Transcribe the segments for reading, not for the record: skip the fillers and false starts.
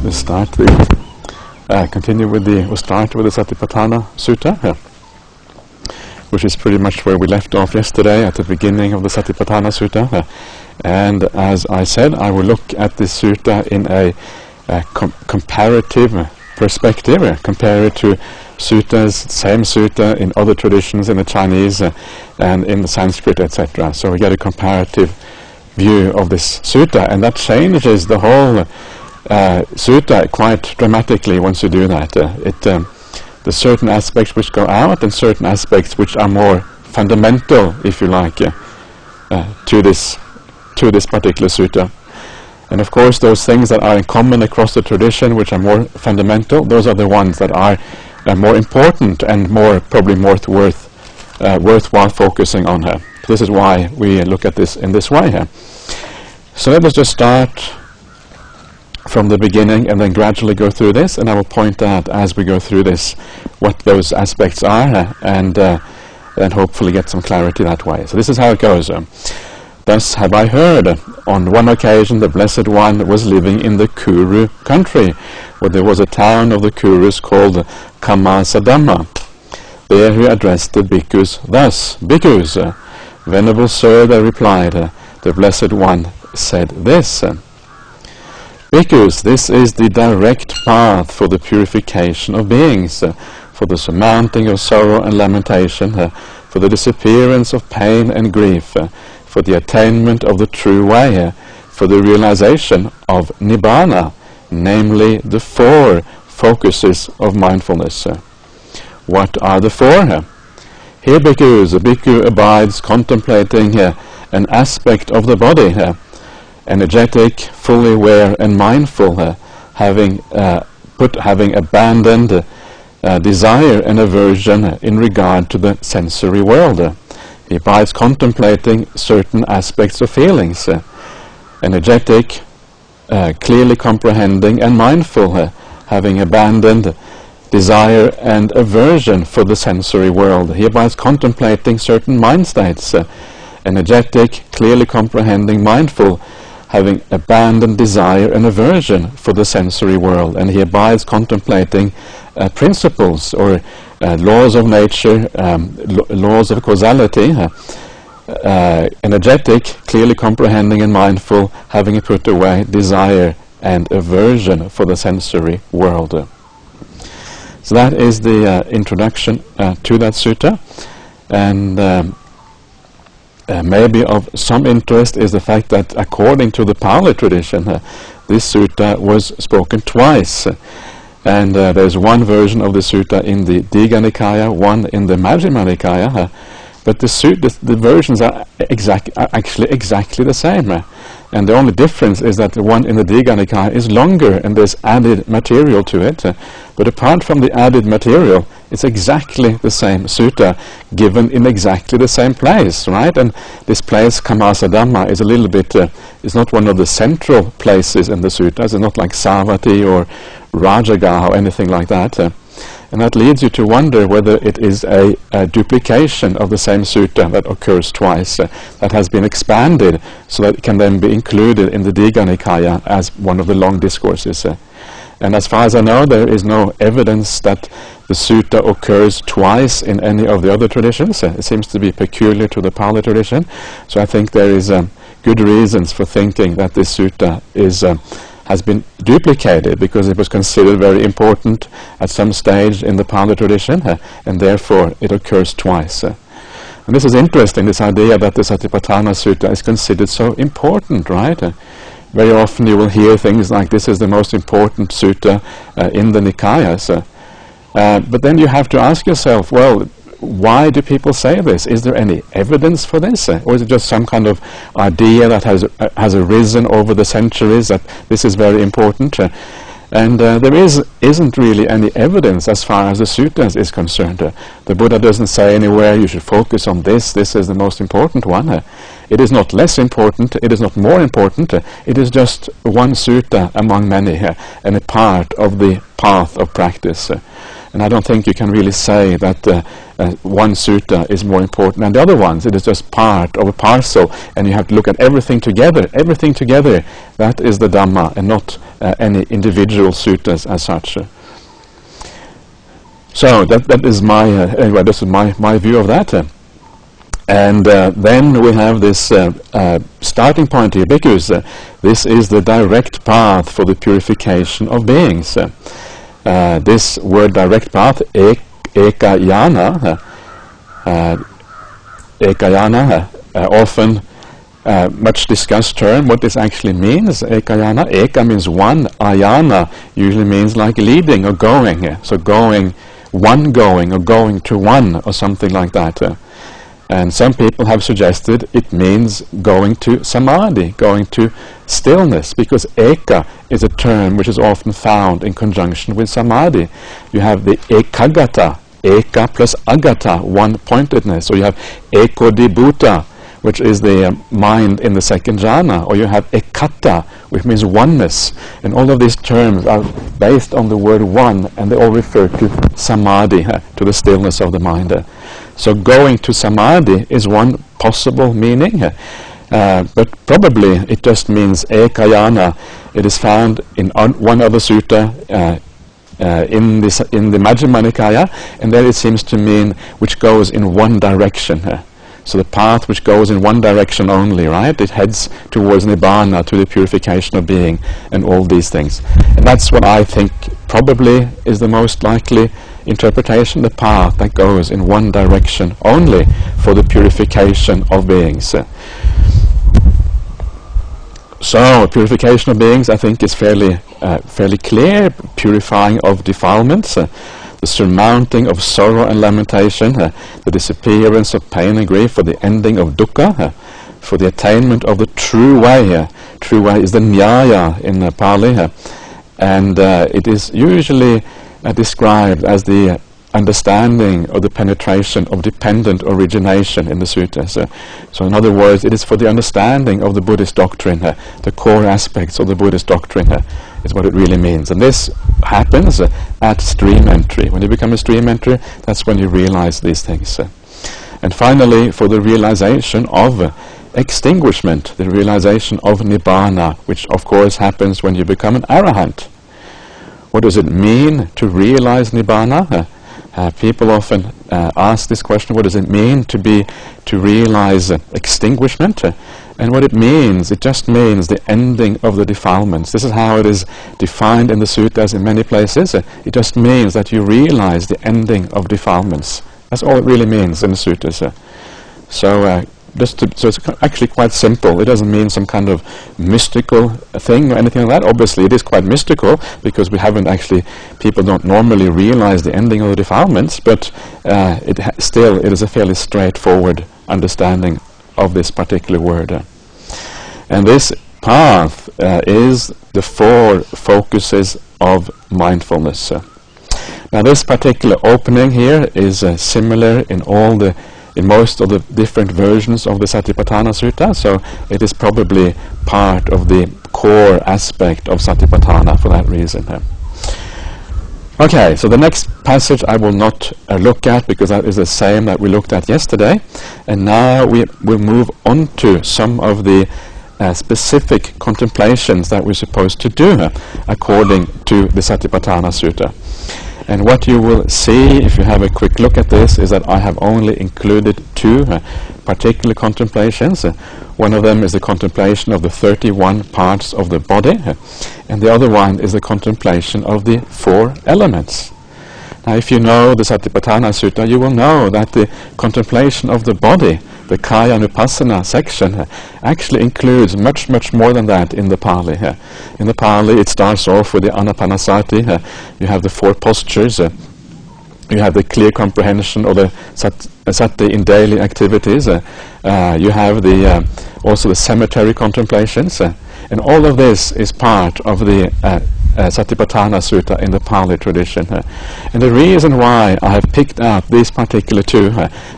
We'll start with the Satipatthana Sutta, which is pretty much where we left off yesterday at the beginning of the Satipatthana Sutta. And as I said, I will look at this sutta in a comparative perspective, compare it to suttas, same sutta in other traditions, in the Chinese and in the Sanskrit, etc. So we get a comparative view of this sutta, and that changes the whole sutta quite dramatically once you do that. There's certain aspects which go out and certain aspects which are more fundamental, if you like, to this particular sutta. And of course those things that are in common across the tradition, which are more fundamental, those are the ones that are more important and probably more worthwhile focusing on her. This is why we look at this in this way here. So let us just start from the beginning and then gradually go through this, and I will point out as we go through this what those aspects are, and hopefully get some clarity that way. So this is how it goes. Thus have I heard, on one occasion the Blessed One was living in the Kuru country, where there was a town of the Kurus called Kamasadhamma. There he addressed the bhikkhus thus: Bhikkhus, Venerable Sir, they replied, the Blessed One said this: Bhikkhus, this is the direct path for the purification of beings, for the surmounting of sorrow and lamentation, for the disappearance of pain and grief, for the attainment of the true way, for the realization of Nibbana, namely the four focuses of mindfulness. What are the four? Here, bhikkhus, a bhikkhu abides contemplating an aspect of the body, energetic, fully aware and mindful, having abandoned desire and aversion in regard to the sensory world. He abides contemplating certain aspects of feelings, energetic, clearly comprehending and mindful, having abandoned desire and aversion for the sensory world. He abides contemplating certain mind states, energetic, clearly comprehending, mindful, having abandoned desire and aversion for the sensory world. And he abides contemplating principles or laws of nature, laws of causality, energetic, clearly comprehending and mindful, having put away desire and aversion for the sensory world. So that is the introduction to that sutta, and maybe of some interest is the fact that according to the Pali tradition, this sutta was spoken twice. And there's one version of the sutta in the Digha Nikaya, one in the Majjhima Nikaya, but the versions are actually exactly the same. And the only difference is that the one in the Digha Nikaya is longer and there's added material to it. But apart from the added material, it's exactly the same sutta given in exactly the same place, right? And this place, Kamasadhamma, is a little bit, is not one of the central places in the suttas. It's not like Savatthi or Rajagaha or anything like that. And that leads you to wonder whether it is a duplication of the same sutta that occurs twice, that has been expanded so that it can then be included in the Digha Nikaya as one of the long discourses. And as far as I know, there is no evidence that the sutta occurs twice in any of the other traditions. It seems to be peculiar to the Pali tradition. So I think there is good reasons for thinking that this sutta has been duplicated because it was considered very important at some stage in the Pali tradition, and therefore it occurs twice. And this is interesting, this idea that the Satipatthana Sutta is considered so important, right? Very often you will hear things like this is the most important sutta in the Nikayas. But then you have to ask yourself, well, why do people say this? Is there any evidence for this? Or is it just some kind of idea that has arisen over the centuries that this is very important? And there isn't really any evidence as far as the suttas is concerned. The Buddha doesn't say anywhere you should focus on this is the most important one. It is not less important, it is not more important, it is just one sutta among many and a part of the path of practice. And I don't think you can really say that one sutta is more important than the other ones. It is just part of a parcel, and you have to look at everything together. Everything together, that is the Dhamma, and not any individual suttas as such. So that is my anyway. This is my view of that. And then we have this starting point here, because this is the direct path for the purification of beings. This word direct path, ekayana, often much discussed term, what this actually means. Ekayana, eka means one, ayana usually means like leading or going. So going or going to one or something like that. And some people have suggested it means going to samadhi, going to stillness, because eka is a term which is often found in conjunction with samadhi. You have the ekagata, eka plus agata, one-pointedness, or you have ekodibhuta, which is the mind in the second jhana, or you have ekata, which means oneness. And all of these terms are based on the word one, and they all refer to samadhi, to the stillness of the mind. So going to samadhi is one possible meaning, but probably it just means ekayana. It is found in one other sutta in the Majjhima Nikaya, and there it seems to mean which goes in one direction. So the path which goes in one direction only, right? It heads towards nibbana, to the purification of being, and all these things. And that's what I think probably is the most likely interpretation, the path that goes in one direction only for the purification of beings. So purification of beings, I think, is fairly clear. Purifying of defilements, the surmounting of sorrow and lamentation, the disappearance of pain and grief, for the ending of dukkha, for the attainment of the true way. True way is the nyaya in Pali, and it is usually described as the understanding or the penetration of dependent origination in the suttas. So in other words, it is for the understanding of the Buddhist doctrine, the core aspects of the Buddhist doctrine is what it really means. And this happens at stream entry. When you become a stream entry, that's when you realize these things. And finally, for the realization of extinguishment, the realization of nibbana, which of course happens when you become an arahant. What does it mean to realize nibbana? People often ask this question, what does it mean to realize extinguishment? And what it means, it just means the ending of the defilements. This is how it is defined in the suttas in many places. It just means that you realize the ending of defilements. That's all it really means in the suttas. So it's actually quite simple. It doesn't mean some kind of mystical thing or anything like that. Obviously it is quite mystical, because people don't normally realize the ending of the defilements, but still it is a fairly straightforward understanding of this particular word. And this path is the four focuses of mindfulness. Now this particular opening here is similar in most of the different versions of the Satipatthana Sutta, so it is probably part of the core aspect of Satipatthana for that reason. Okay, so the next passage I will not look at, because that is the same that we looked at yesterday, and now we will move on to some of the specific contemplations that we're supposed to do according to the Satipatthana Sutta. And what you will see, if you have a quick look at this, is that I have only included two particular contemplations. One of them is the contemplation of the 31 parts of the body, and the other one is the contemplation of the 4 elements. Now, if you know the Satipatthana Sutta, you will know that the contemplation of the body, the Kaya Nupassana section, actually includes much, much more than that in the Pali. In the Pali, it starts off with the Anapanasati. You have the 4 postures. You have the clear comprehension of the sati in daily activities. You have also the cemetery contemplations. And all of this is part of the Satipatthana Sutta in the Pali tradition. And the reason why I have picked out these particular two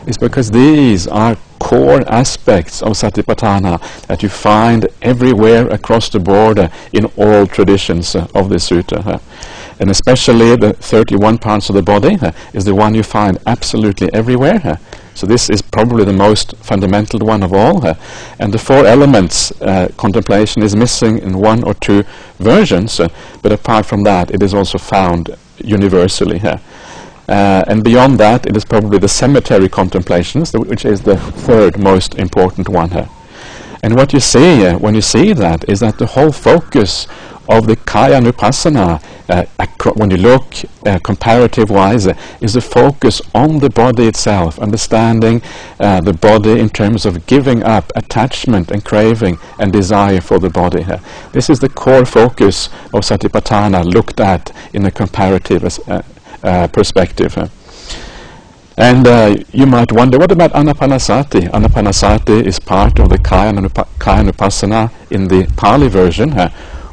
is because these are core aspects of Satipatthana that you find everywhere across the board in all traditions of the sutta. And especially the 31 parts of the body is the one you find absolutely everywhere. So this is probably the most fundamental one of all. And the 4 elements contemplation is missing in 1 or 2 versions, but apart from that it is also found universally. And beyond that it is probably the cemetery contemplations, which is the 3rd most important one here. And what you see when you see that is that the whole focus of the Kaya Nupassana, when you look comparative-wise, is the focus on the body itself, understanding the body in terms of giving up attachment and craving and desire for the body. This is the core focus of Satipatthana looked at in a comparative perspective. And you might wonder, what about Anapanasati? Anapanasati is part of the Kaya Nupassana in the Pali version.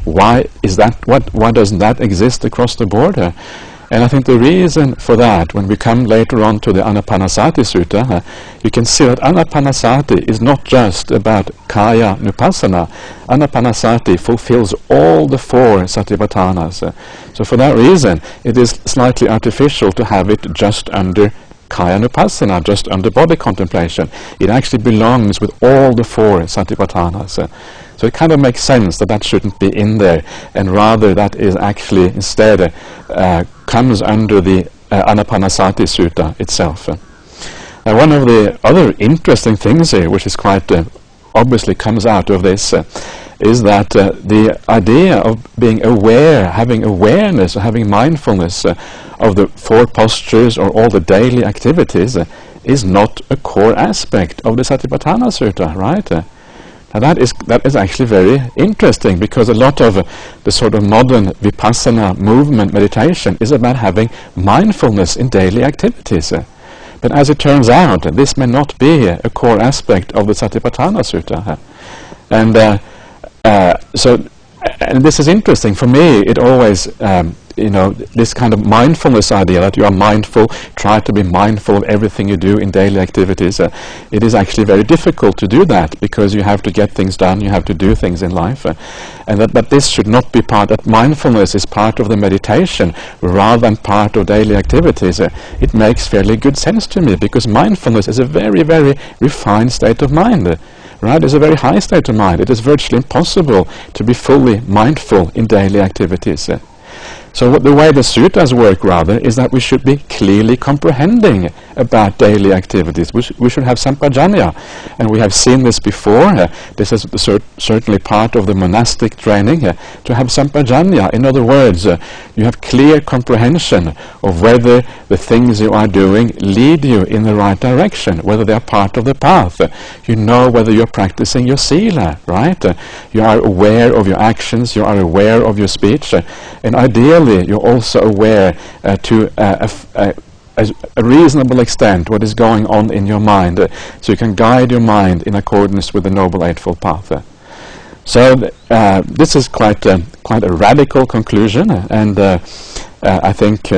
Why is that? Why doesn't that exist across the board? And I think the reason for that, when we come later on to the Anapanasati Sutta, you can see that Anapanasati is not just about Kaya Nupassana. Anapanasati fulfills all the 4 Satipatthanas. So for that reason, it is slightly artificial to have it just under Kaya Nupassana, just under body contemplation. It actually belongs with all the 4 Satipatthanas. So it kind of makes sense that shouldn't be in there, and rather that is actually instead comes under the Anapanasati Sutta itself. One of the other interesting things here, which is quite obviously comes out of this, is that the idea of being aware, having awareness, having mindfulness of the 4 postures or all the daily activities is not a core aspect of the Satipatthana Sutta, right? Now that is actually very interesting, because a lot of the sort of modern Vipassana movement meditation is about having mindfulness in daily activities. But as it turns out, this may not be a core aspect of the Satipatthana Sutta. And this is interesting. For me, it always, this kind of mindfulness idea, that you are mindful, try to be mindful of everything you do in daily activities. It is actually very difficult to do that, because you have to get things done, you have to do things in life. But this should not be part, that mindfulness is part of the meditation rather than part of daily activities. It makes fairly good sense to me, because mindfulness is a very, very refined state of mind. Right? It's a very high state of mind. It is virtually impossible to be fully mindful in daily activities. So the way the suttas work, rather, is that we should be clearly comprehending about daily activities. We should have sampajanya, and we have seen this before. This is certainly part of the monastic training, to have sampajanya. In other words, you have clear comprehension of whether the things you are doing lead you in the right direction, whether they are part of the path. You know whether you're practicing your sila, right? You are aware of your actions, you are aware of your speech, and ideally you're also aware to a reasonable extent what is going on in your mind, so you can guide your mind in accordance with the Noble Eightfold Path. So this is quite a radical conclusion, and I think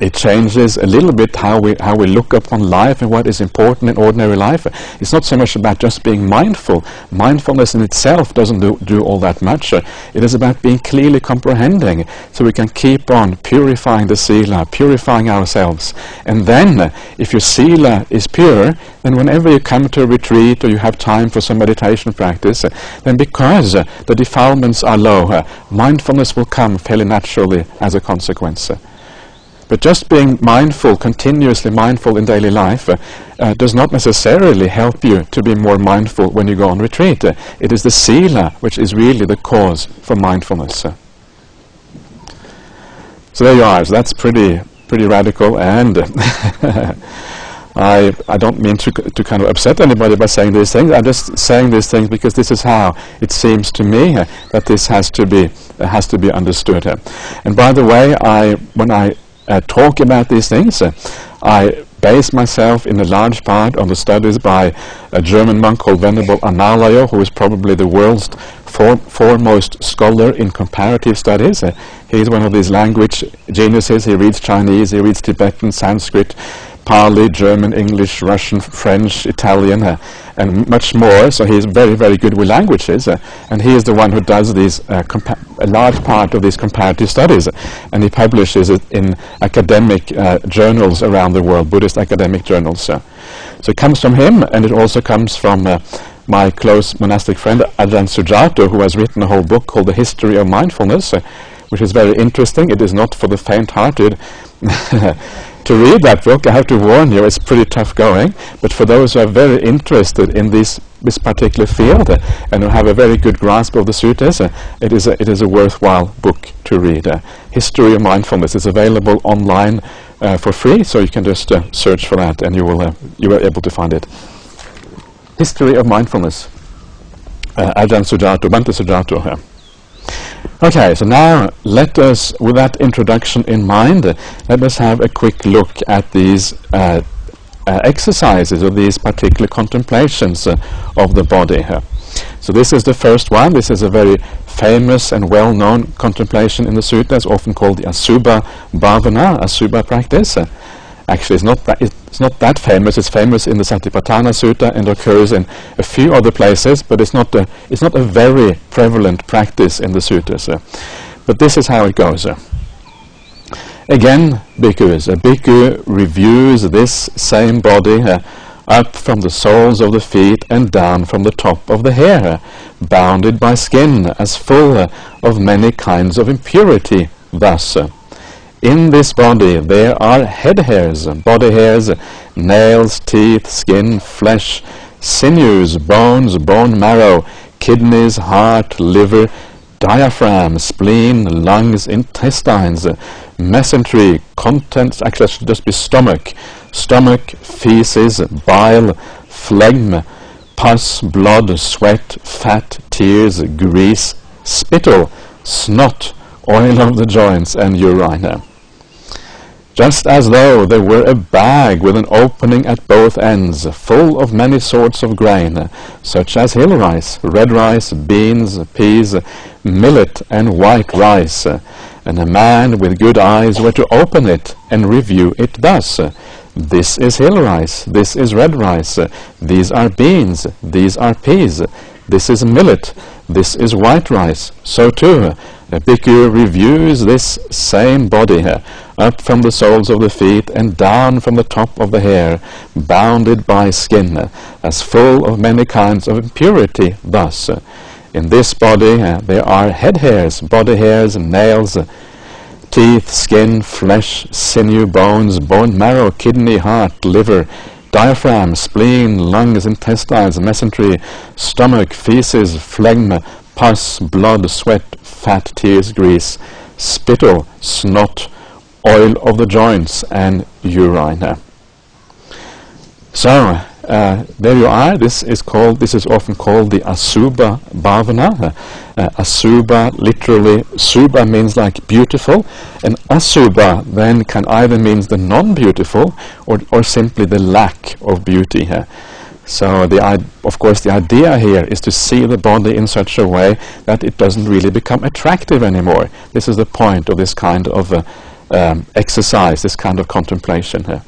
it changes a little bit how we look upon life and what is important in ordinary life. It's not so much about just being mindful. Mindfulness in itself doesn't do all that much. It is about being clearly comprehending, so we can keep on purifying the sila, purifying ourselves. And then, if your sila is pure, then whenever you come to a retreat or you have time for some meditation practice, then because the defilements are low, mindfulness will come fairly naturally as a consequence. But just being mindful, continuously mindful in daily life, does not necessarily help you to be more mindful when you go on retreat. It is the sila which is really the cause for mindfulness. So there you are. So that's pretty radical, and I don't mean to kind of upset anybody by saying these things. I'm just saying these things because this is how it seems to me that this has to be understood. And by the way, when I talk about these things, I base myself in a large part on the studies by a German monk called Venerable Analayo, who is probably the world's foremost scholar in comparative studies. He's one of these language geniuses. He reads Chinese, he reads Tibetan, Sanskrit, Pali, German, English, Russian, French, Italian, and much more. So he is very, very good with languages, and he is the one who does these a large part of these comparative studies, and he publishes it in academic journals around the world, Buddhist academic journals. So it comes from him, and it also comes from my close monastic friend Ajahn Sujato, who has written a whole book called The History of Mindfulness, which is very interesting. It is not for the faint-hearted to read that book. I have to warn you, it's pretty tough going, but for those who are very interested in this particular field and who have a very good grasp of the suttas, it is a worthwhile book to read. History of Mindfulness is available online for free, so you can just search for that and you are able to find it. History of Mindfulness, Ajahn Sujato, Bhante Sujato. Okay, so now let us, with that introduction in mind, let us have a quick look at these exercises, or these particular contemplations of the body. So this is the first one. This is a very famous and well-known contemplation in the sutta. It's often called the Asubha Bhavana, Asubha practice. Actually, it's not that famous. It's famous in the Satipatthana Sutta and occurs in a few other places, but it's not a very prevalent practice in the suttas. But this is how it goes. Again, bhikkhus. A bhikkhu reviews this same body up from the soles of the feet and down from the top of the hair, bounded by skin, as full of many kinds of impurity. Thus, in this body there are head hairs, body hairs, nails, teeth, skin, flesh, sinews, bones, bone marrow, kidneys, heart, liver, diaphragm, spleen, lungs, intestines, mesentery, contents, actually it should just be stomach, feces, bile, phlegm, pus, blood, sweat, fat, tears, grease, spittle, snot, oil of the joints, and urine. Just as though there were a bag with an opening at both ends, full of many sorts of grain, such as hill rice, red rice, beans, peas, millet, and white rice. And a man with good eyes were to open it and review it thus: this is hill rice, this is red rice, these are beans, these are peas, this is millet, this is white rice. So too, a bhikkhu reviews this same body up from the soles of the feet and down from the top of the hair, bounded by skin, as full of many kinds of impurity. Thus, in this body there are head hairs, body hairs, nails, teeth, skin, flesh, sinew, bones, bone marrow, kidney, heart, liver, diaphragm, spleen, lungs, intestines, mesentery, stomach, feces, phlegm, pus, blood, sweat, fat, tears, grease, spittle, snot, oil of the joints, and urine. So there you are. This is often called the Asubha Bhavana. Asubha, literally, Subha means like beautiful, and Asubha then can either means the non-beautiful or simply the lack of beauty. So of course the idea here is to see the body in such a way that it doesn't really become attractive anymore. This is the point of this kind of exercise, this kind of contemplation here.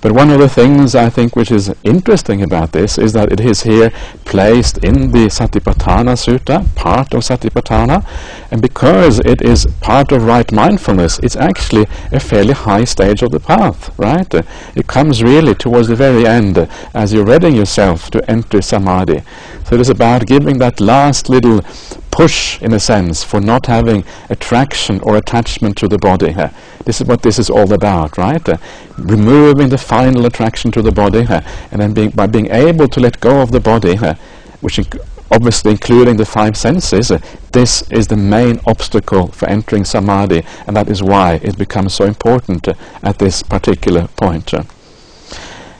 But one of the things I think which is interesting about this is that it is here placed in the Satipatthana Sutta, part of Satipatthana, and because it is part of right mindfulness, it's actually a fairly high stage of the path, right? It comes really towards the very end as you're readying yourself to enter Samadhi. So it is about giving that last little push, in a sense, for not having attraction or attachment to the body. This is what this is all about, right? Removing the final attraction to the body, and then by being able to let go of the body, which obviously including the five senses, this is the main obstacle for entering Samadhi, and that is why it becomes so important at this particular point.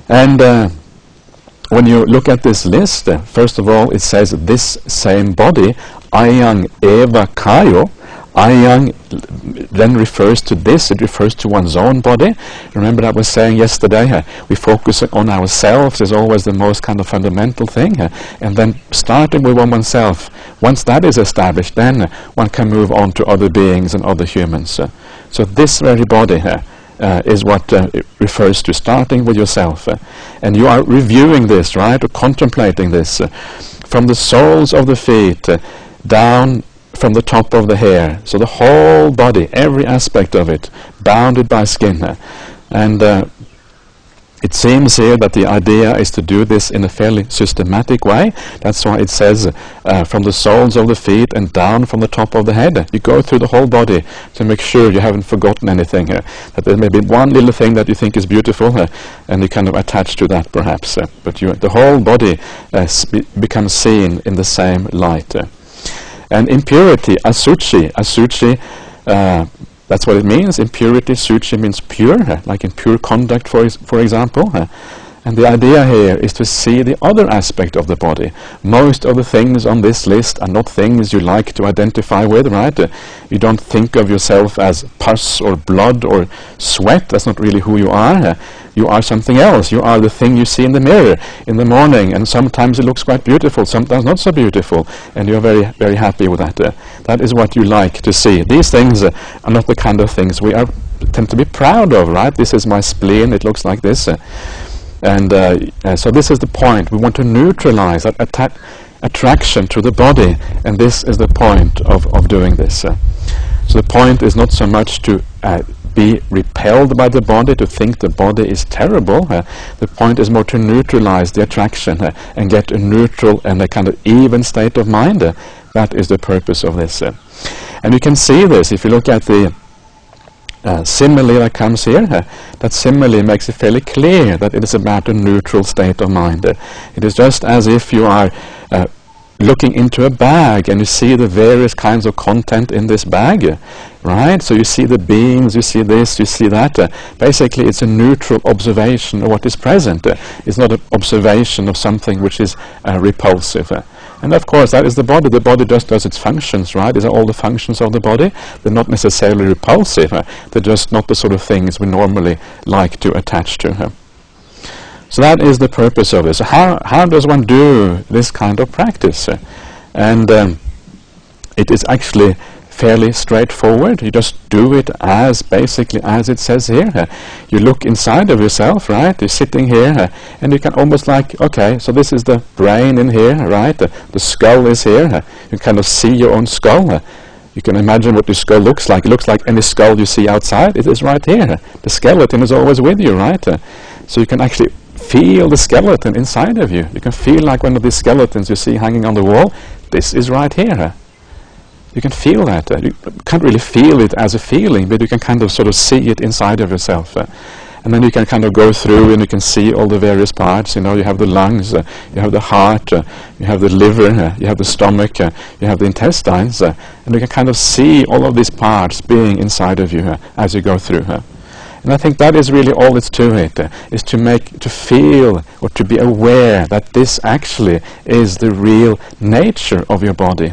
And when you look at this list, first of all, it says this same body, ayang eva kayo. Ayang then refers to this, it refers to one's own body. Remember that I was saying yesterday, we focus on ourselves is always the most kind of fundamental thing, and then starting with oneself, once that is established, then one can move on to other beings and other humans. So this very body is what it refers to, starting with yourself. And you are reviewing this, right, or contemplating this from the soles of the feet down from the top of the hair. So the whole body, every aspect of it, bounded by skin. And it seems here that the idea is to do this in a fairly systematic way. That's why it says from the soles of the feet and down from the top of the head. You go through the whole body to make sure you haven't forgotten anything. That there may be one little thing that you think is beautiful, and you kind of attach to that perhaps. But the whole body becomes seen in the same light. And impurity, asuchi, that's what it means. Impurity, suchi means pure, like in pure conduct, for example. And the idea here is to see the other aspect of the body. Most of the things on this list are not things you like to identify with, right? You don't think of yourself as pus or blood or sweat. That's not really who you are. You are something else. You are the thing you see in the mirror in the morning, and sometimes it looks quite beautiful, sometimes not so beautiful, and you're very, very happy with that. That is what you like to see. These things are not the kind of things we tend to be proud of, right? This is my spleen, it looks like this. So this is the point. We want to neutralize that attraction to the body, and this is the point of doing this. So the point is not so much to be repelled by the body, to think the body is terrible. The point is more to neutralize the attraction and get a neutral and a kind of even state of mind. That is the purpose of this. And you can see this if you look at the simile that comes here. That simile makes it fairly clear that it is about a neutral state of mind. It is just as if you are looking into a bag and you see the various kinds of content in this bag, right? So you see the beans, you see this, you see that. Basically it's a neutral observation of what is present. It's not an observation of something which is repulsive. And of course that is the body. The body just does its functions, right? These are all the functions of the body. They're not necessarily repulsive. They're just not the sort of things we normally like to attach to. So that is the purpose of it. So how does one do this kind of practice? And it is actually fairly straightforward. You just do it basically as it says here. You look inside of yourself, right? You're sitting here, and you can almost like, okay, so this is the brain in here, right? The skull is here. You kind of see your own skull. You can imagine what your skull looks like. It looks like any skull you see outside. It is right here. The skeleton is always with you, right? So you can actually feel the skeleton inside of you. You can feel like one of these skeletons you see hanging on the wall. This is right here. You can feel that. You can't really feel it as a feeling, but you can kind of sort of see it inside of yourself. And then you can kind of go through and you can see all the various parts. You know, you have the lungs, you have the heart, you have the liver, you have the stomach, you have the intestines, and you can kind of see all of these parts being inside of you as you go through. And I think that is really all it's to it, is to feel or to be aware that this actually is the real nature of your body.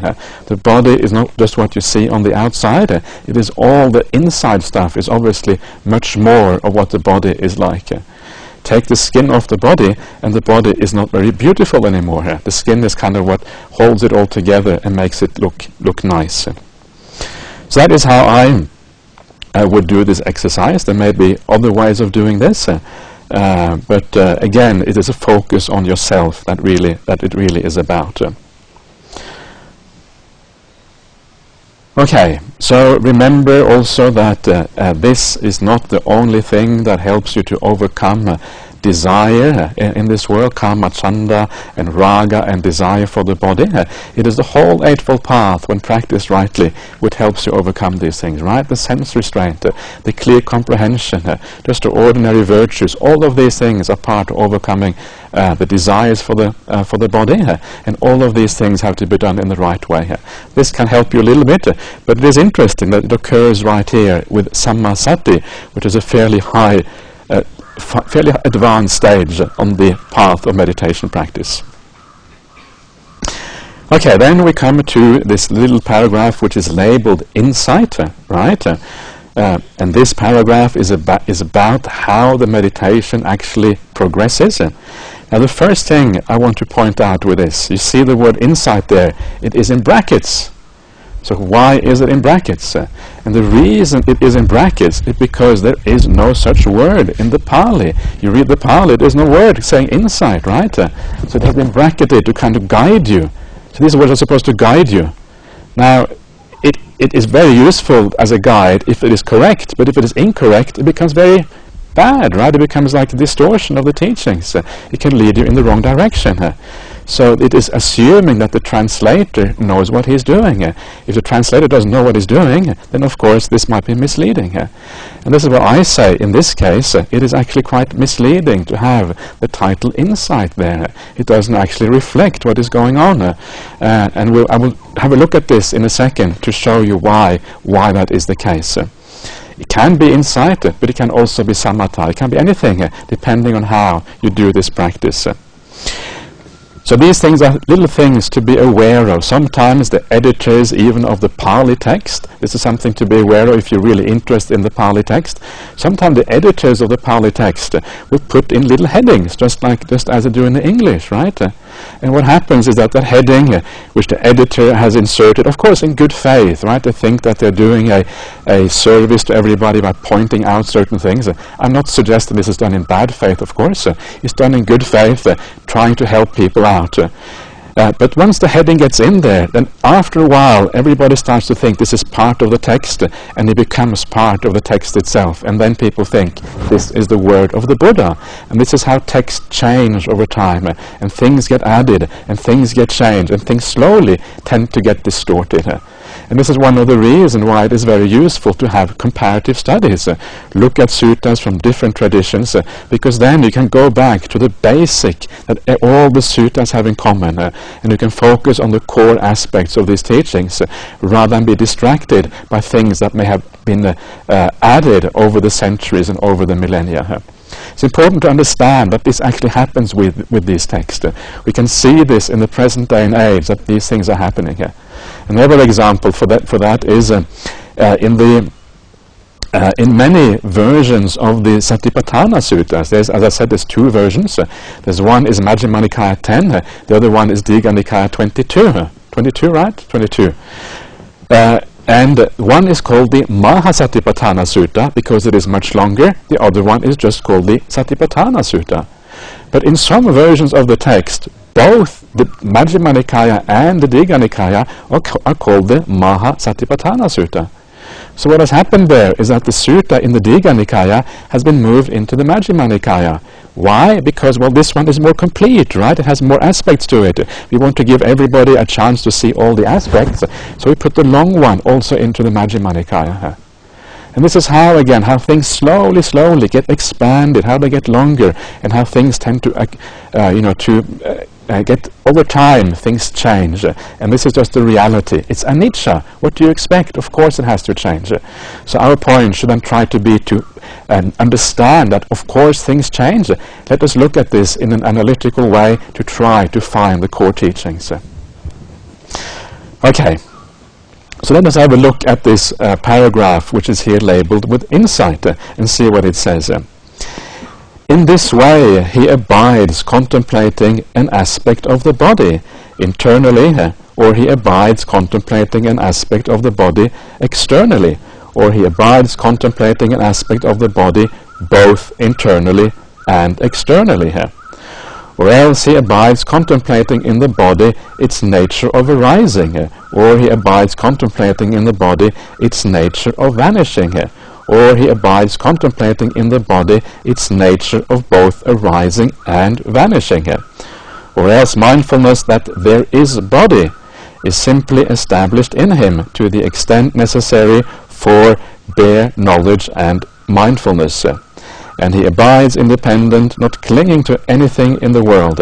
The body is not just what you see on the outside, it is all the inside stuff is obviously much more of what the body is like. Take the skin off the body and the body is not very beautiful anymore. The skin is kind of what holds it all together and makes it look nice. So that is how I would do this exercise. There may be other ways of doing this, but again, it is a focus on yourself that it really is about. Okay, so remember also that this is not the only thing that helps you to overcome desire in this world, kama, chanda, and raga, and desire for the body. It is the whole Eightfold Path, when practiced rightly, which helps you overcome these things, right? The sense restraint, the clear comprehension, just the ordinary virtues, all of these things are part of overcoming the desires for the body, and all of these things have to be done in the right way. This can help you a little bit, but it is interesting that it occurs right here with sammasati, which is a fairly high fairly advanced stage on the path of meditation practice. Okay, then we come to this little paragraph which is labeled insight, right? And this paragraph is about how the meditation actually progresses. Now the first thing I want to point out with this, you see the word insight there, it is in brackets. So why is it in brackets? And the reason it is in brackets is because there is no such word in the Pali. You read the Pali, there's no word saying insight, right? So it has been bracketed to kind of guide you. So these words are supposed to guide you. Now, it is very useful as a guide if it is correct, but if it is incorrect, it becomes very bad, right? It becomes like a distortion of the teachings. It can lead you in the wrong direction. So it is assuming that the translator knows what he's doing. If the translator doesn't know what he's doing, then of course this might be misleading. And this is what I say in this case. It is actually quite misleading to have the title insight there. It doesn't actually reflect what is going on. And I will have a look at this in a second to show you why that is the case. It can be insight, but it can also be samatha. It can be anything, depending on how you do this practice. So these things are little things to be aware of. Sometimes the editors even of the Pali text, this is something to be aware of if you're really interested in the Pali text. Sometimes the editors of the Pali text will put in little headings, just as they do in the English, right? And what happens is that heading, which the editor has inserted, of course in good faith, right? They think that they're doing a service to everybody by pointing out certain things. I'm not suggesting this is done in bad faith, of course. It's done in good faith, trying to help people out. But once the heading gets in there, then after a while everybody starts to think this is part of the text, and it becomes part of the text itself, and then people think this is the word of the Buddha. And this is how texts change over time, and things get added and things get changed, and things slowly tend to get distorted. And this is one of the reasons why it is very useful to have comparative studies. Look at suttas from different traditions, because then you can go back to the basic that all the suttas have in common, and you can focus on the core aspects of these teachings, rather than be distracted by things that may have been added over the centuries and over the millennia. It's important to understand that this actually happens with these texts. We can see this in the present day and age, that these things are happening here. Another example for that is in many versions of the Satipatthana Suttas. As I said, there's two versions. There's one is Majjhima Nikaya 10, the other one is Digha Nikaya 22. 22, right? 22. And one is called the Mahasatipatthana Sutta because it is much longer. The other one is just called the Satipatthana Sutta. But in some versions of the text, both the Majjhima Nikaya and the Digha Nikaya are called the Mahasatipatthana Sutta. So what has happened there is that the sutta in the Digha Nikaya has been moved into the Majjhima Nikaya. Why? Because, well, this one is more complete, right? It has more aspects to it. We want to give everybody a chance to see all the aspects, so we put the long one also into the Majjhima Nikaya. And this is how things slowly get expanded, how they get longer, and how things tend to, get over time, things change. And this is just the reality. It's anicca. What do you expect? Of course it has to change. So our point should then try to be to understand that, of course, things change. Let us look at this in an analytical way to try to find the core teachings. Okay. So let us have a look at this paragraph, which is here labeled with insight, and see what it says. In this way, he abides contemplating an aspect of the body internally, or he abides contemplating an aspect of the body externally, or he abides contemplating an aspect of the body both internally and externally. Or else he abides contemplating in the body its nature of arising, or he abides contemplating in the body its nature of vanishing, or he abides contemplating in the body its nature of both arising and vanishing. Or else mindfulness that there is body is simply established in him to the extent necessary for bare knowledge and mindfulness. And he abides independent, not clinging to anything in the world.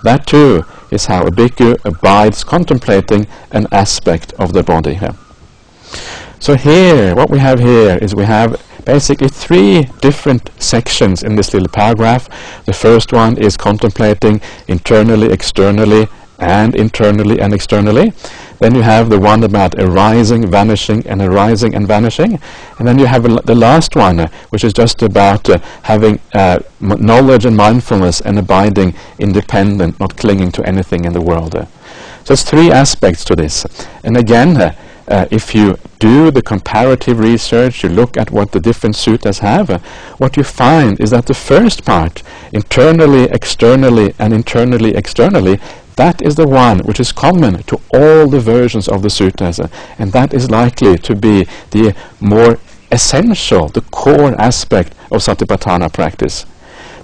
That too is how a bhikkhu abides contemplating an aspect of the body. So here, what we have here is we have basically three different sections in this little paragraph. The first one is contemplating internally, externally, and internally and externally. Then you have the one about arising, vanishing, and arising and vanishing. And then you have the last one, which is just about having knowledge and mindfulness and abiding independent, not clinging to anything in the world. So there's three aspects to this. And again, if you do the comparative research, you look at what the different suttas have, what you find is that the first part, internally, externally, and internally, externally, that is the one which is common to all the versions of the suttas, and that is likely to be the more essential, the core aspect of Satipatthana practice.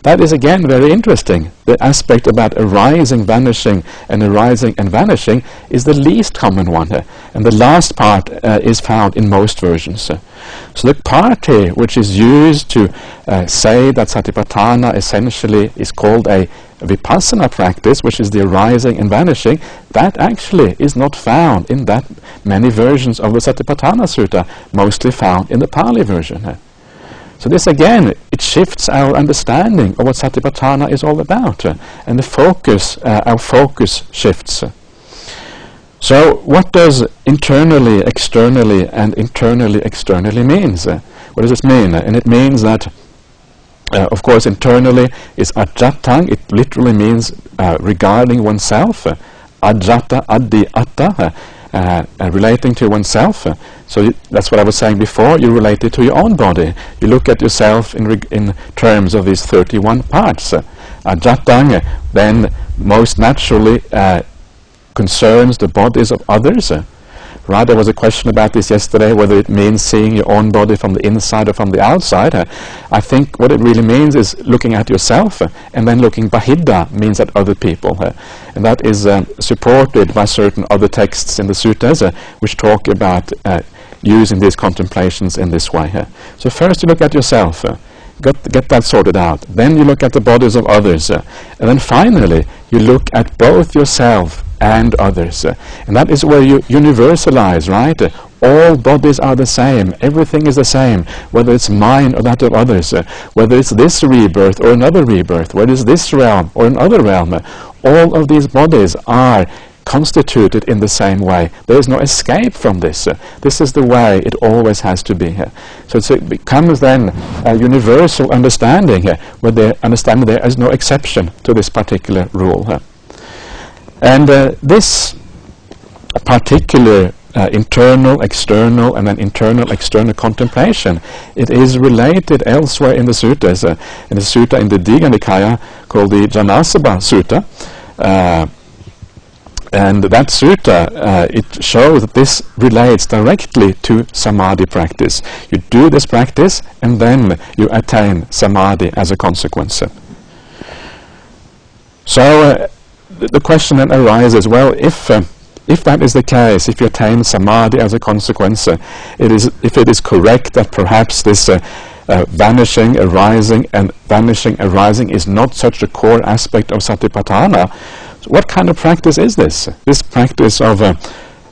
That is again very interesting. The aspect about arising, vanishing, and arising and vanishing is the least common one, and the last part is found in most versions. So the party which is used to say that Satipatthana essentially is called a vipassana practice, which is the arising and vanishing, that actually is not found in that many versions of the Satipatthana Sutta, mostly found in the Pali version. So this again, it shifts our understanding of what Satipatthana is all about, and the focus, our focus shifts. So what does internally, externally, and internally, externally means? What does this mean? And it means that, of course, internally is ajatang. It literally means regarding oneself. Ajata, addi, atta, relating to oneself. So that's what I was saying before. You relate it to your own body. You look at yourself in terms of these 31 parts. Ajatang then most naturally concerns the bodies of others. Right, there was a question about this yesterday, whether it means seeing your own body from the inside or from the outside. I think what it really means is looking at yourself, and then looking bahidda means at other people. And that is supported by certain other texts in the suttas, which talk about using these contemplations in this way. So first you look at yourself, get that sorted out. Then you look at the bodies of others. And then finally you look at both yourself and others. And that is where you universalize, right? All bodies are the same. Everything is the same, whether it's mine or that of others, whether it's this rebirth or another rebirth, whether it's this realm or another realm. All of these bodies are constituted in the same way. There is no escape from this. This is the way it always has to be. So it becomes then a universal understanding, where the understanding there is no exception to this particular rule. And this particular internal, external, and then internal, external contemplation, it is related elsewhere in the suttas. In the sutta in the Digha Nikaya called the Janasabha Sutta. And that sutta, it shows that this relates directly to samadhi practice. You do this practice, and then you attain samadhi as a consequence. So the question then arises, well, if that is the case, if you attain samadhi as a consequence, if it is correct that perhaps this vanishing, arising, and vanishing, arising is not such a core aspect of Satipatthana, what kind of practice is this? This practice of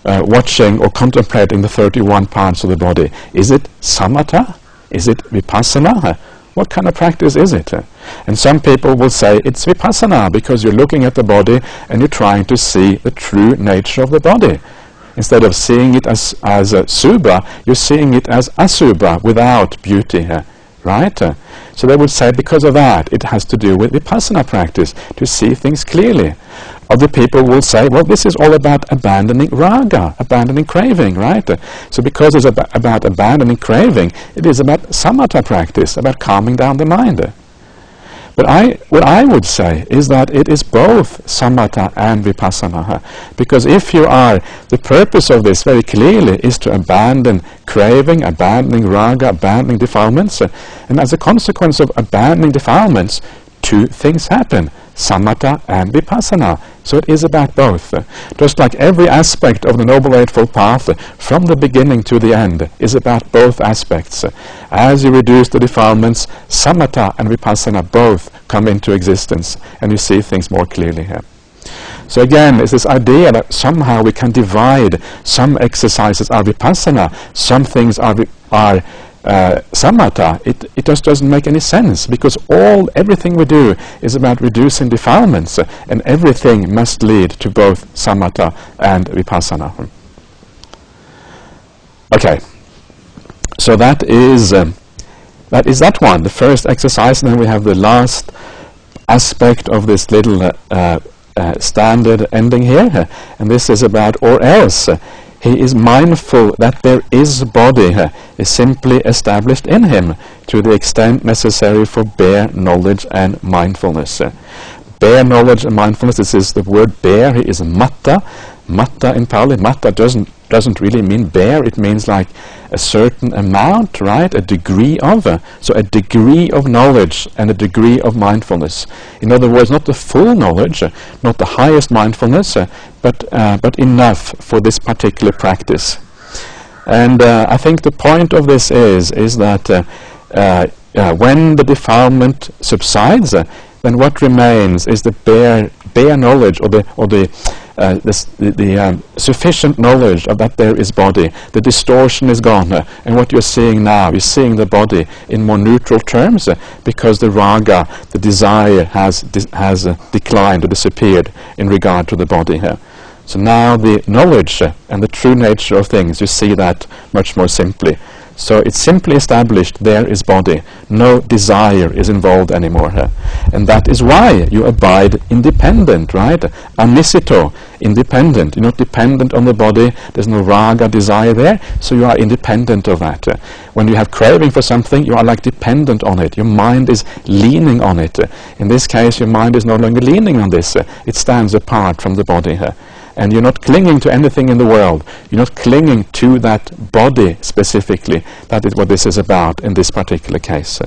watching or contemplating the 31 parts of the body. Is it samatha? Is it vipassana? What kind of practice is it? And some people will say it's vipassana because you're looking at the body and you're trying to see the true nature of the body. Instead of seeing it as subha, you're seeing it as asubha, without beauty, right? So they would say because of that it has to do with vipassana practice, to see things clearly. Other people will say, well, this is all about abandoning raga, abandoning craving, right? So because it's about abandoning craving, it is about samatha practice, about calming down the mind. But what I would say is that it is both samatha and vipassana. Because if you are, the purpose of this very clearly is to abandon craving, abandoning raga, abandoning defilements. And as a consequence of abandoning defilements, two things happen: samatha and vipassana. So it is about both. Just like every aspect of the Noble Eightfold Path, from the beginning to the end, is about both aspects. As you reduce the defilements, samatha and vipassana both come into existence, and you see things more clearly here. So again, it's this idea that somehow we can divide. Some exercises are vipassana, some things are samatha. It just doesn't make any sense, because everything we do is about reducing defilements, and everything must lead to both samatha and vipassana. Okay, so that is that one, the first exercise, and then we have the last aspect of this little standard ending here, and this is about or else. he is mindful that there is body, is simply established in him to the extent necessary for bare knowledge and mindfulness. Bare knowledge and mindfulness, this is the word bare, here is matta. Matta in Pali, matta doesn't really mean bare, it means like a certain amount, right? A degree of. So a degree of knowledge and a degree of mindfulness. In other words, not the full knowledge, not the highest mindfulness, but enough for this particular practice. And I think the point of this is that when the defilement subsides, then what remains is the bare knowledge, or the sufficient knowledge of that there is body. The distortion is gone, and what you're seeing now, you're seeing the body in more neutral terms, because the raga, the desire, has declined or disappeared in regard to the body here. So now the knowledge and the true nature of things, you see that much more simply. So it's simply established there is body. No desire is involved anymore. And that is why you abide independent, right? Anisito, independent. You're not dependent on the body. There's no raga, desire there. So you are independent of that. When you have craving for something, you are like dependent on it. Your mind is leaning on it. In this case, your mind is no longer leaning on this. It stands apart from the body. And you're not clinging to anything in the world. You're not clinging to that body specifically. That is what this is about in this particular case.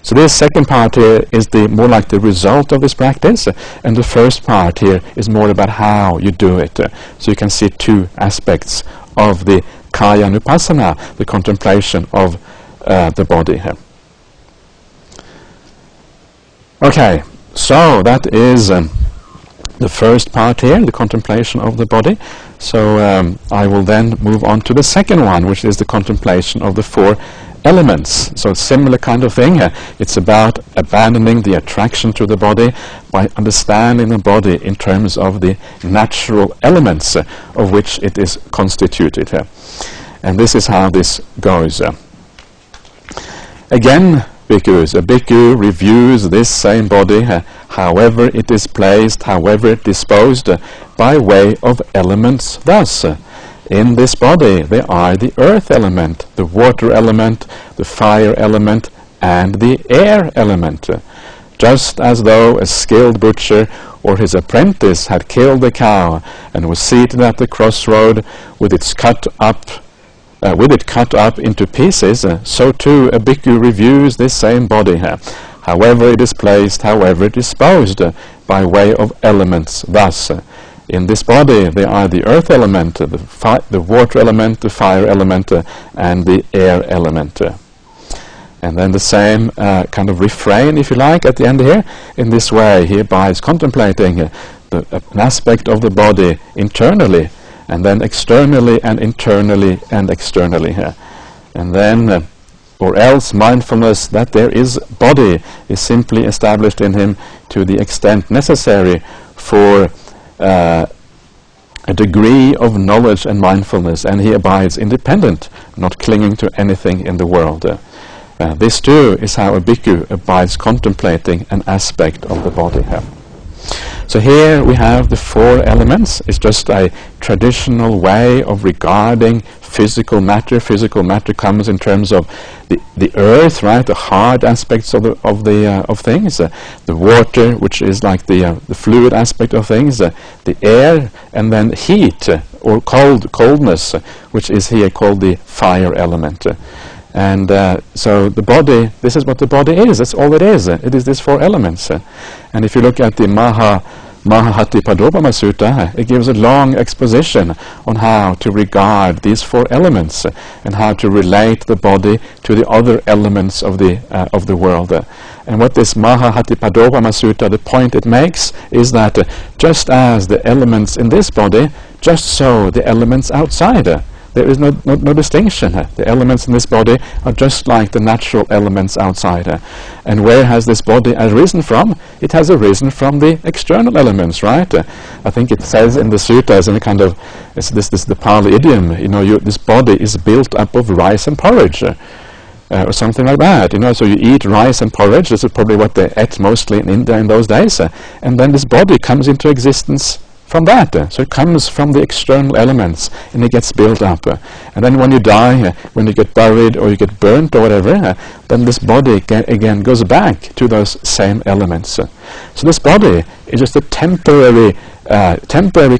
So this second part here is more like the result of this practice, and the first part here is more about how you do it. So you can see two aspects of the kaya nupassana, the contemplation of the body here. Okay, so that is the first part here, the contemplation of the body. So I will then move on to the second one, which is the contemplation of the four elements. So similar kind of thing. It's about abandoning the attraction to the body by understanding the body in terms of the natural elements of which it is constituted. And this is how this goes. Again, bhikkhus, a bhikkhu reviews this same body, however it is placed, however it disposed, by way of elements thus. In this body there are the earth element, the water element, the fire element, and the air element. Just as though a skilled butcher or his apprentice had killed a cow and was seated at the crossroad with it cut up into pieces, so too a bhikkhu reviews this same body, however it is placed, however it is disposed, by way of elements thus. In this body there are the earth element, the water element, the fire element, and the air element. And then the same kind of refrain, if you like, at the end here. In this way, he abides contemplating an aspect of the body internally, and then externally and internally and externally here. And then, or else mindfulness that there is body is simply established in him to the extent necessary for a degree of knowledge and mindfulness, and he abides independent, not clinging to anything in the world. This too is how a bhikkhu abides contemplating an aspect of the body here. So here we have the four elements. It's just a traditional way of regarding physical matter. Physical matter comes in terms of the earth, right? The hard aspects of things. The water, which is like the fluid aspect of things. The air, and then heat or coldness, which is here called the fire element. And so the body, this is what the body is. That's all it is. It is these four elements. And if you look at the Mahahatipadopama Sutta, it gives a long exposition on how to regard these four elements and how to relate the body to the other elements of the world. And what this Mahahatipadopama Sutta, the point it makes is that just as the elements in this body, just so the elements outside. There is no distinction. The elements in this body are just like the natural elements outside. And where has this body arisen from? It has arisen from the external elements, right? I think it says in the suttas, in a kind of, this is the Pali idiom, this body is built up of rice and porridge. Or something like that, so you eat rice and porridge. This is probably what they ate mostly in India in those days. And then this body comes into existence from that. So it comes from the external elements, and it gets built up. And then when you die, when you get buried or you get burnt or whatever, then this body again goes back to those same elements. So this body is just a temporary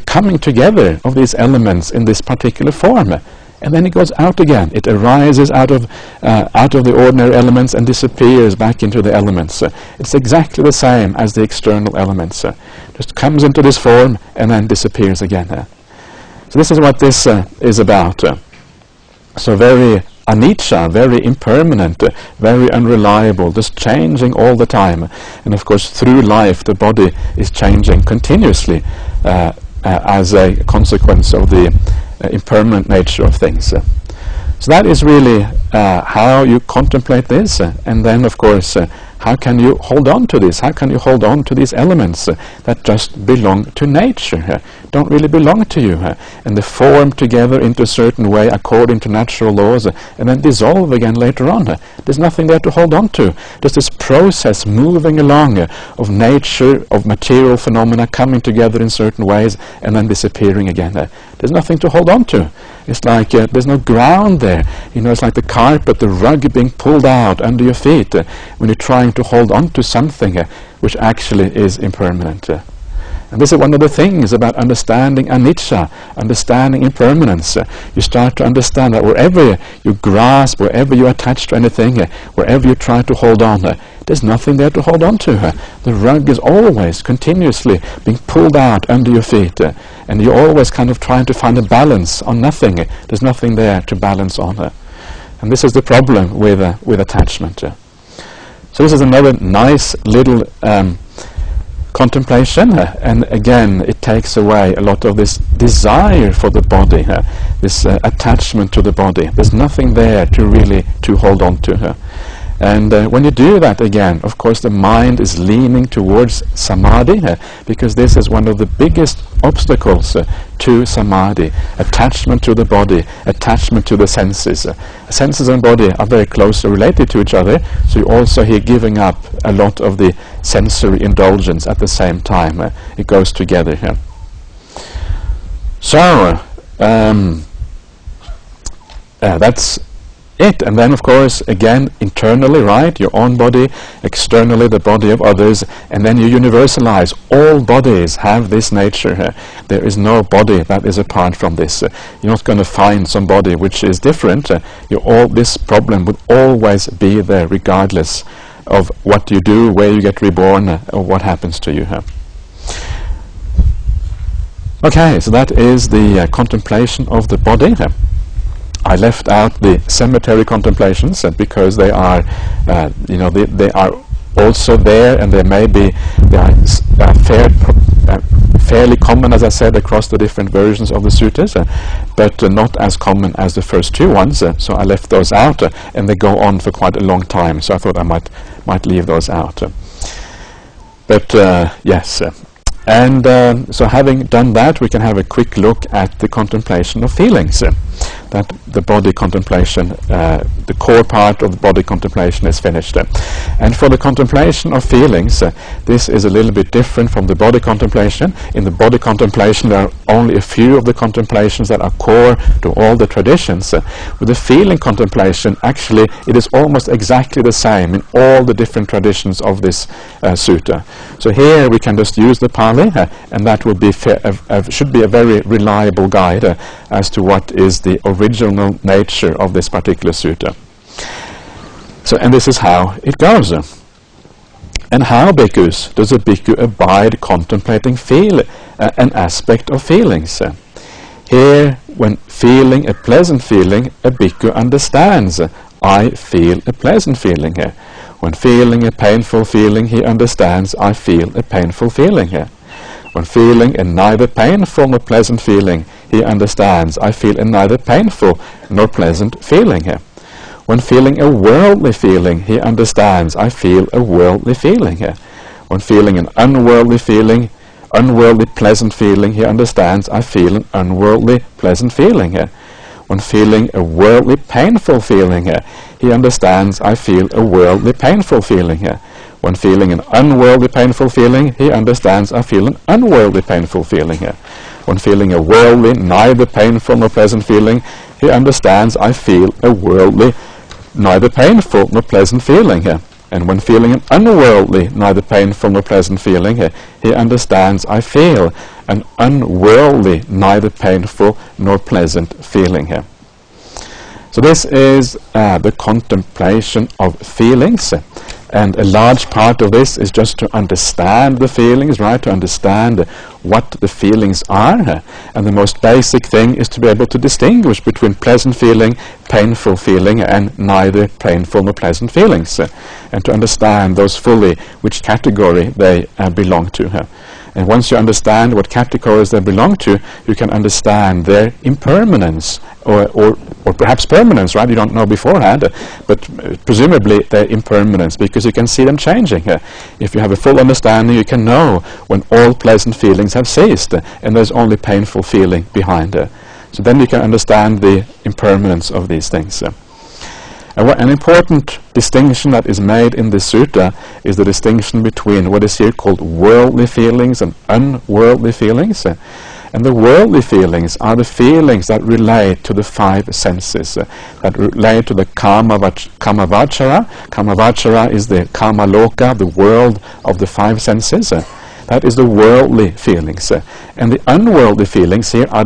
coming together of these elements in this particular form. And then it goes out again. It arises out of the ordinary elements and disappears back into the elements. It's exactly the same as the external elements. Just comes into this form and then disappears again. So this is what this is about. So very anicca, very impermanent, very unreliable, just changing all the time. And of course through life the body is changing continuously as a consequence of the impermanent nature of things. So that is really how you contemplate this, and then of course how can you hold on to this? How can you hold on to these elements that just belong to nature, don't really belong to you, and they form together into a certain way according to natural laws, and then dissolve again later on. There's nothing there to hold on to. Just this process moving along of nature, of material phenomena coming together in certain ways and then disappearing again. There's nothing to hold on to. It's like there's no ground there. It's like the carpet, the rug being pulled out under your feet when you're trying to hold on to something which actually is impermanent. And this is one of the things about understanding anicca, understanding impermanence. You start to understand that wherever you grasp, wherever you attach to anything, wherever you try to hold on, there's nothing there to hold on to. The rug is always continuously being pulled out under your feet, and you're always kind of trying to find a balance on nothing. There's nothing there to balance on. And this is the problem with attachment. So this is another nice little contemplation, and again it takes away a lot of this desire for the body, this attachment to the body. There's nothing there to really to hold on to. And when you do that again, of course the mind is leaning towards samadhi, because this is one of the biggest obstacles to samadhi: attachment to the body, attachment to the senses. Senses and body are very closely related to each other, so you're also here giving up a lot of the sensory indulgence at the same time. It goes together here. So that's it. And then of course again internally, right, your own body, externally the body of others, and then you universalize. All bodies have this nature. There is no body that is apart from this. You're not going to find some body which is different. This problem would always be there regardless of what you do, where you get reborn, or what happens to you. Okay, so that is the contemplation of the body. I left out the cemetery contemplations because they are, they are also there, and they are fairly common, as I said, across the different versions of the suttas, but not as common as the first two ones. So I left those out, and they go on for quite a long time. So I thought I might leave those out. But yes. And so having done that, we can have a quick look at the contemplation of feelings. That the body contemplation, the core part of the body contemplation is finished. And for the contemplation of feelings, this is a little bit different from the body contemplation. In the body contemplation, there are only a few of the contemplations that are core to all the traditions. With the feeling contemplation, actually, it is almost exactly the same in all the different traditions of this sutta. So here we can just use the Pali, and that would be should be a very reliable guide as to what is the original nature of this particular sutta. So, and this is how it goes. And how, bhikkhus, does a bhikkhu abide contemplating an aspect of feelings? Here, when feeling a pleasant feeling, a bhikkhu understands, I feel a pleasant feeling here. When feeling a painful feeling, he understands, I feel a painful feeling here. When feeling a neither painful nor pleasant feeling, he understands, I feel a neither painful nor pleasant feeling here. When feeling a worldly feeling, he understands, I feel a worldly feeling here. When feeling an unworldly pleasant feeling, he understands, I feel an unworldly pleasant feeling here. When feeling a worldly painful feeling here, he understands, I feel a worldly painful feeling here. When feeling an unworldly painful feeling, he understands I feel an unworldly painful feeling here. When feeling a worldly, neither painful nor pleasant feeling, he understands I feel a worldly, neither painful nor pleasant feeling here. And when feeling an unworldly, neither painful nor pleasant feeling here, he understands I feel an unworldly, neither painful nor pleasant feeling here. So this is the contemplation of feelings, and a large part of this is just to understand the feelings, right? To understand what the feelings are, and the most basic thing is to be able to distinguish between pleasant feeling, painful feeling, and neither painful nor pleasant feelings, and to understand those fully, which category they belong to. And once you understand what categories they belong to, you can understand their impermanence, or perhaps permanence, right? You don't know beforehand, but presumably their impermanence, because you can see them changing. If you have a full understanding, you can know when all pleasant feelings have ceased, and there's only painful feeling behind. So then you can understand the impermanence of these things. An important distinction that is made in this sutta is the distinction between what is here called worldly feelings and unworldly feelings. And the worldly feelings are the feelings that relate to the five senses, that relate to the kama-vachara. Kama-vachara is the kama-loka, the world of the five senses. That is the worldly feelings. And the unworldly feelings here are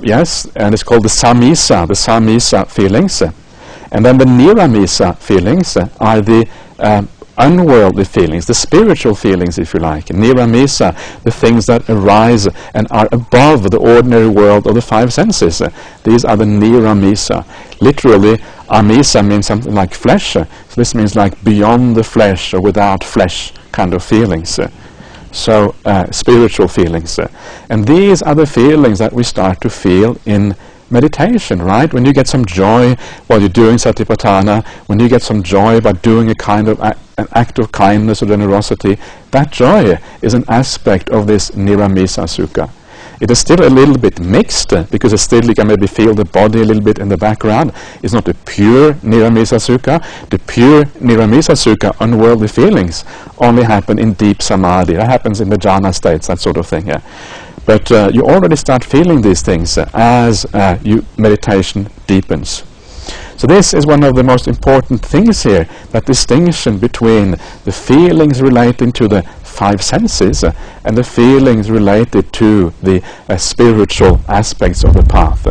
yes, and it's called the samisa feelings. And then the niramisa feelings are the unworldly feelings, the spiritual feelings, if you like. Niramisa, the things that arise and are above the ordinary world of the five senses. These are the niramisa. Literally, amisa means something like flesh. So this means like beyond the flesh or without flesh kind of feelings. So spiritual feelings. And these are the feelings that we start to feel in meditation, right? When you get some joy while you're doing satipatthana, when you get some joy by doing a kind of an act of kindness or generosity, that joy is an aspect of this niramisa sukha. It is still a little bit mixed, because it's still you can maybe feel the body a little bit in the background. It's not a pure niramisa sukha. The pure niramisa sukha, unworldly feelings, only happen in deep samadhi. That happens in the jhana states, that sort of thing. But you already start feeling these things as your meditation deepens. So this is one of the most important things here, that distinction between the feelings relating to the five senses and the feelings related to the spiritual aspects of the path.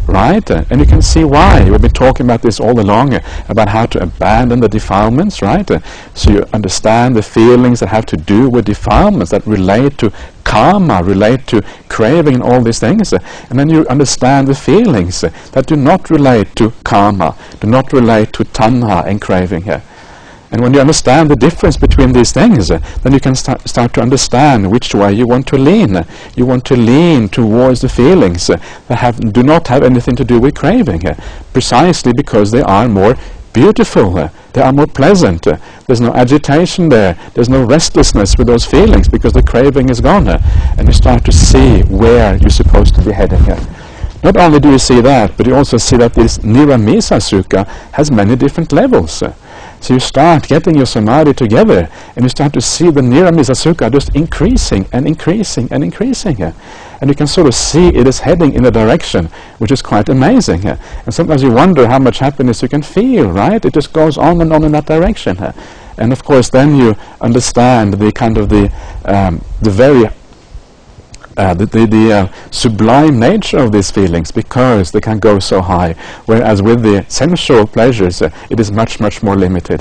Right? And you can see why. We've been talking about this all along, about how to abandon the defilements, right? So you understand the feelings that have to do with defilements, that relate to karma, relate to craving and all these things. And then you understand the feelings that do not relate to karma, do not relate to tanha and craving here. And when you understand the difference between these things, then you can start to understand which way you want to lean. You want to lean towards the feelings that do not have anything to do with craving, precisely because they are more beautiful, they are more pleasant. There's no agitation there, there's no restlessness with those feelings, because the craving is gone. And you start to see where you're supposed to be heading. Not only do you see that, but you also see that this niramisa sukha has many different levels. So you start getting your samadhi together, and you start to see the niramisa sukha just increasing and increasing and increasing. And you can sort of see it is heading in a direction which is quite amazing. And sometimes you wonder how much happiness you can feel, right? It just goes on and on in that direction. And of course then you understand the kind of the very sublime nature of these feelings, because they can go so high, whereas with the sensual pleasures it is much, much more limited.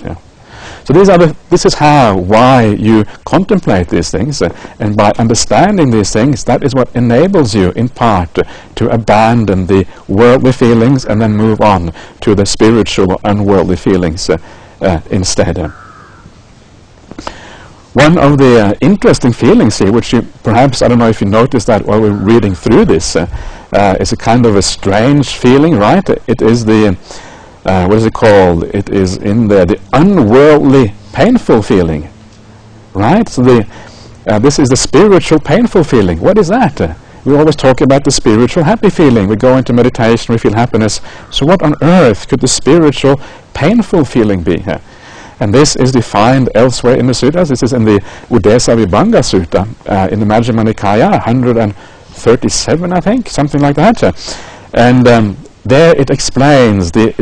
So this is why you contemplate these things, and by understanding these things, that is what enables you in part to abandon the worldly feelings and then move on to the spiritual or unworldly feelings instead. One of the interesting feelings here, which you perhaps, I don't know if you noticed that while we're reading through this, is a kind of a strange feeling, right? It is the, what is it called? It is in there, the unworldly painful feeling, right? So this is the spiritual painful feeling. What is that? We always talk about the spiritual happy feeling. We go into meditation, we feel happiness. So what on earth could the spiritual painful feeling be? And this is defined elsewhere in the sutras. This is in the Udesa Vibhanga Sutta, in the Majjhima Nikaya, 137, I think, something like that. And there it explains the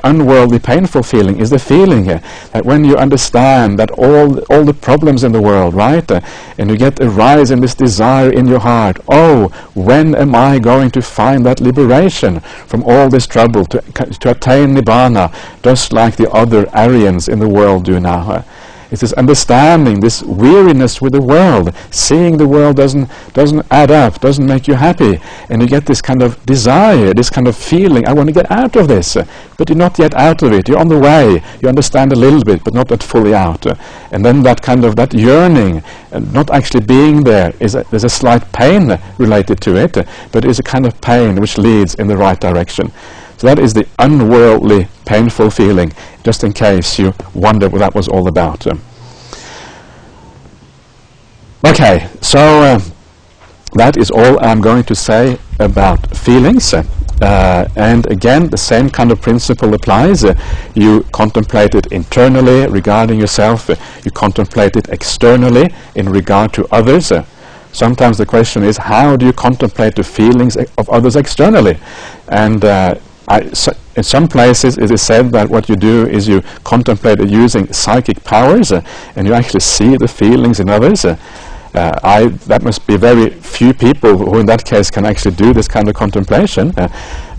unworldly painful feeling is the feeling that when you understand that all the problems in the world, right, and you get a rise in this desire in your heart, oh, when am I going to find that liberation from all this trouble to attain Nibbana, just like the other Aryans in the world do now. It's this understanding, this weariness with the world, seeing the world doesn't add up, doesn't make you happy, and you get this kind of desire, this kind of feeling, I want to get out of this, but you're not yet out of it, you're on the way, you understand a little bit, but not that fully out. And then that yearning, not actually being there, there's a slight pain related to it, but it's a kind of pain which leads in the right direction. So that is the unworldly, painful feeling, just in case you wonder what that was all about. Okay, so that is all I'm going to say about feelings. And again, the same kind of principle applies. You contemplate it internally regarding yourself. You contemplate it externally in regard to others. Sometimes the question is, how do you contemplate the feelings of others externally? And in some places it is said that what you do is you contemplate it using psychic powers, and you actually see the feelings in others. That must be very few people who in that case can actually do this kind of contemplation.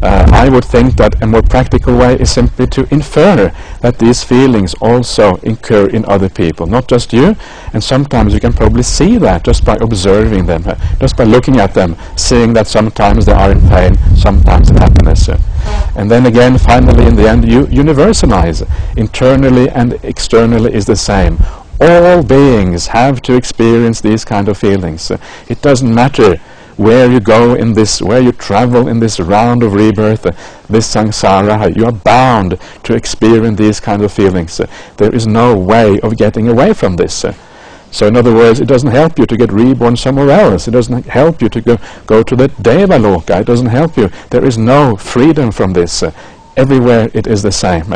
I would think that a more practical way is simply to infer that these feelings also occur in other people, not just you, and sometimes you can probably see that just by observing them, just by looking at them, seeing that sometimes they are in pain, sometimes in happiness. And then again, finally, in the end, you universalize. Internally and externally is the same. All beings have to experience these kind of feelings. It doesn't matter where you go in this, where you travel in this round of rebirth, this samsara, you are bound to experience these kind of feelings. There is no way of getting away from this. So in other words, it doesn't help you to get reborn somewhere else. It doesn't help you to go to the Devaloka. It doesn't help you. There is no freedom from this. Everywhere it is the same.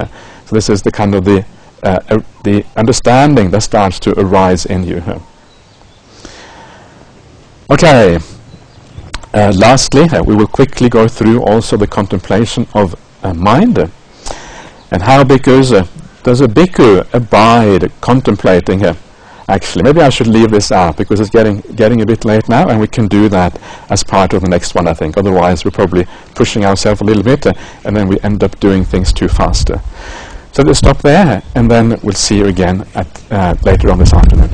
So this is the kind of the understanding that starts to arise in you. Okay. Lastly, we will quickly go through also the contemplation of mind, and how does a bhikkhu abide contemplating. Actually, maybe I should leave this out because it's getting a bit late now, and we can do that as part of the next one, I think. Otherwise, we're probably pushing ourselves a little bit, and then we end up doing things too fast. So we'll stop there, and then we'll see you again later on this afternoon.